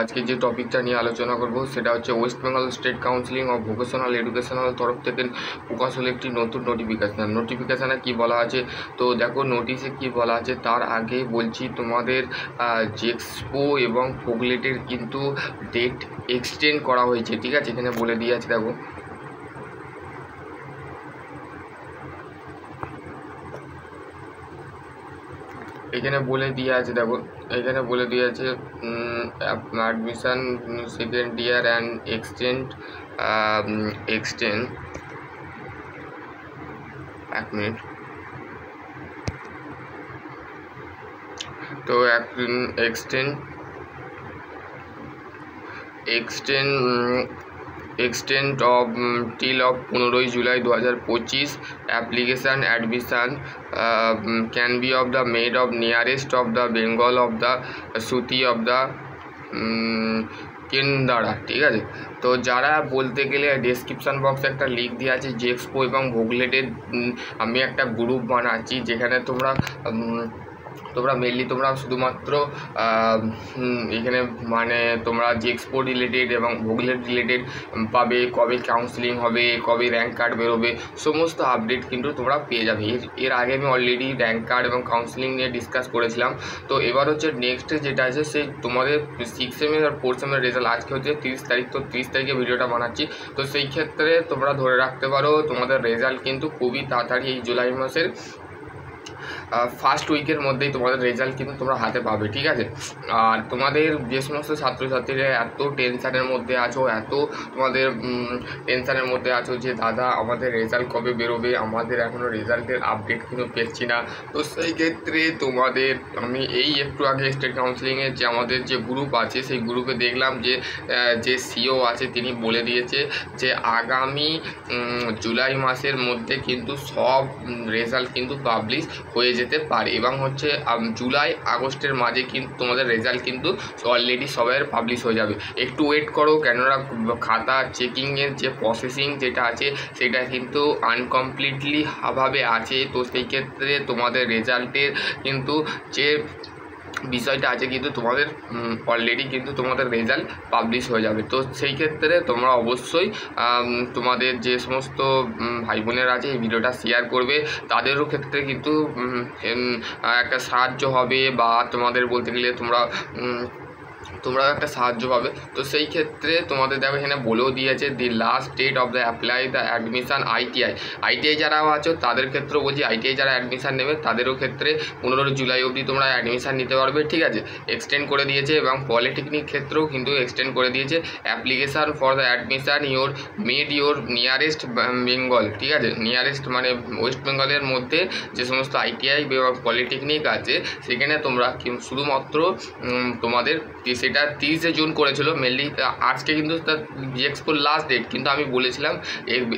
আজকে যে টপিকটা নিয়ে আলোচনা করব সেটা হচ্ছে West Bengal state counselling of vocational educational তরফ থেকে প্রকাশ হলো একটি নতুন নোটিফিকেশানে কি বলা আছে। তো দেখো নোটিশে কি বলা আছে তার আগে বলছি তোমাদের জেক্সপো এবং ফোকলেটের কিন্তু ডেট এক্সটেন্ড করা হয়েছে, ঠিক আছে। এখানে বলে দিয়ে আছে, দেখো এখানে বলে দিয়ে আছে, দেখো এখানে বলে দিয়ে আছে admission second year and extend এক মিনিট। তো extend of till of 15 July 2025 application admission can be of the made of nearest of the Bengal of the সুতি অফ দ্য কেন্দারা, ঠিক আছে। তো যারা বলতে গেলে ডেসক্রিপশান বক্সে একটা লিঙ্ক দিয়ে আছে জেক্সপো এবং ভোগলেটের, আমি একটা গ্রুপ বানাচ্ছি যেখানে তোমরা মেনলি তোমরা শুধুমাত্র এখানে মানে তোমরা জেক্সপো রিলেটেড এবং ভোগলেট রিলেটেড পাবে, কবে কাউন্সিলিং হবে, কবে র্যাঙ্ক কার্ড বেরোবে, সমস্ত আপডেট কিন্তু তোমরা পেয়ে যাবে। এর আগে আমি অলরেডি র্যাঙ্ক কার্ড এবং কাউন্সিলিং নিয়ে ডিসকাস করেছিলাম। তো এবার হচ্ছে নেক্সট যেটা আছে সেই তোমাদের 6 সেমের আর 4 সেমের রেজাল্ট আজকে হচ্ছে 30 তারিখ। তো 30 তারিখে ভিডিওটা বানাচ্ছি। তো সেই ক্ষেত্রে তোমরা ধরে রাখতে পারো তোমাদের রেজাল্ট কিন্তু খুবই তাড়াতাড়ি এই জুলাই মাসের ফার্স্ট উইকের মধ্যেই তোমাদের রেজাল্ট কিন্তু তোমরা হাতে পাবে, ঠিক আছে। আর তোমাদের যে সমস্ত ছাত্রছাত্রীরা এত টেনশানের মধ্যে আছো, যে দাদা আমাদের রেজাল্ট কবে বেরোবে, আমাদের এখনও রেজাল্টের আপডেট কিন্তু পেচ্ছি না। তো সেই ক্ষেত্রে তোমাদের আমি এই একটু আগে স্টেট কাউন্সিলিংয়ের যে আমাদের যে গ্রুপ আছে সেই গ্রুপে দেখলাম যে সিও আছে তিনি বলে দিয়েছে যে আগামী জুলাই মাসের মধ্যে কিন্তু সব রেজাল্ট কিন্তু পাবলিশ হয়ে যেতে পারে এবং হচ্ছে জুলাই আগস্টের মাঝে কিন্তু তোমাদের রেজাল্ট কিন্তু অলরেডি সবাই পাবলিশ হয়ে যাবে। একটু ওয়েট করো, কেননা খাতা চেকিংয়ের যে প্রসেসিং যেটা আছে সেটা কিন্তু আনকমপ্লিটলি ভাবে আছে। তো সেই ক্ষেত্রে তোমাদের রেজাল্টের কিন্তু যে বিষয়টা আছে কিন্তু তোমাদের অলরেডি কিন্তু তোমাদের রেজাল্ট পাবলিশ হয়ে যাবে। তো সেই ক্ষেত্রে তোমরা অবশ্যই তোমাদের যে সমস্ত ভাই বোনেরা আছে এই ভিডিওটা শেয়ার করবে, তাদেরও ক্ষেত্রে কিন্তু একটা সাহায্য হবে বা তোমাদের বলতে গেলে তোমরাও একটা সাহায্য পাবে। তো সেই ক্ষেত্রে তোমাদের দেখো এখানে বলেও দিয়েছে the last date of the apply the admission ITI যারা আছো তাদের ক্ষেত্রেও বলছি, আইটিআই যারা অ্যাডমিশান নেবে তাদেরও ক্ষেত্রে 15 জুলাই অবধি তোমরা অ্যাডমিশান নিতে পারবে, ঠিক আছে। এক্সটেন্ড করে দিয়েছে এবং পলিটেকনিক ক্ষেত্রেও কিন্তু এক্সটেন্ড করে দিয়েছে। Application for the admission your nearest Bengal, ঠিক আছে। নিয়ারেস্ট মানে ওয়েস্ট বেঙ্গলের মধ্যে যে সমস্ত আইটিআই বা পলিটেকনিক আছে সেখানে তোমরা শুধুমাত্র তোমাদের সেটা 30 জুন করেছিল মেনলি। আজকে কিন্তু জেক্সপোর লাস্ট ডেট, কিন্তু আমি বলেছিলাম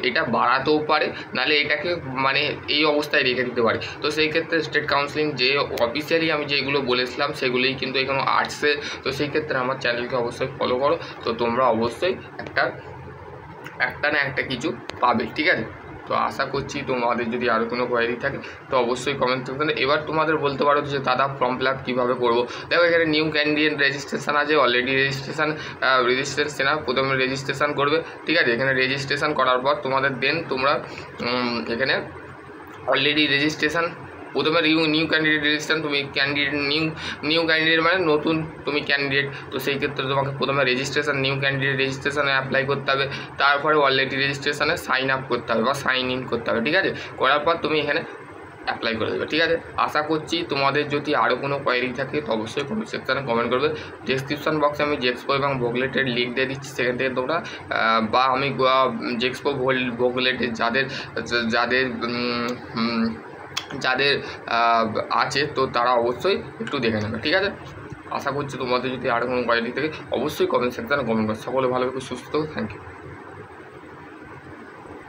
এটা বাড়াতেও পারে, নাহলে এটাকে মানে এই অবস্থায় রেখে দিতে পারে। তো সেই ক্ষেত্রে স্টেট কাউন্সিলিং যে অফিসিয়ালি আমি যেগুলো বলেছিলাম সেগুলোই কিন্তু এখানে আসছে। তো সেই ক্ষেত্রে আমার চ্যানেলকে অবশ্যই ফলো করো। তো তোমরা অবশ্যই একটা না একটা কিছু পাবে, ঠিক আছে। তো আশা করছি তোমাদের যদি আরও কোনো কোয়ারি থাকে তো অবশ্যই কমেন্ট করতে। এবার তোমাদের বলতে পারো যে দাদা ফর্ম ফিল আপ কীভাবে করবো। দেখো এখানে নিউ ক্যান্ডিডেট রেজিস্ট্রেশন আছে, অলরেডি রেজিস্ট্রেশন প্রথমে রেজিস্ট্রেশন করবে, ঠিক আছে। এখানে রেজিস্ট্রেশন করার পর তোমাদের তোমরা এখানে অলরেডি রেজিস্ট্রেশন প্রথমে নিউ ক্যান্ডিডেট রেজিস্ট্রেশন, তুমি নিউ ক্যান্ডিডেট মানে নতুন তুমি ক্যান্ডিডেট। তো সেই ক্ষেত্রে তোমাকে প্রথমে নিউ ক্যান্ডিডেট রেজিস্ট্রেশনে অ্যাপ্লাই করতে হবে, তারপরে অলরেডি রেজিস্ট্রেশনে সাইন আপ করতে হবে বা সাইন ইন করতে হবে, ঠিক আছে। করার পর তুমি এখানে অ্যাপ্লাই করে দেবে, ঠিক আছে। আশা করছি তোমাদের যদি আরও কোনো কোয়ারি থাকে তো অবশ্যই কমেন্ট সেকশানে কমেন্ট করবে। ডেসক্রিপশন বক্সে আমি জেক্সপো এবং ভোগলেটের লিঙ্ক দিয়ে দিচ্ছি, সেখান থেকে তোমরা বা আমি জেক্সপো ভোগলেটের যাদের আছে তো তারা অবশ্যই একটু দেখে নেবে, ঠিক আছে। আশা করছি তোমাদের যদি আরও কোনো কোয়ারি থাকে অবশ্যই কমেন্ট সেকশানে কমেন্ট করবে। সকলে ভালো সুস্থ, থ্যাংক ইউ।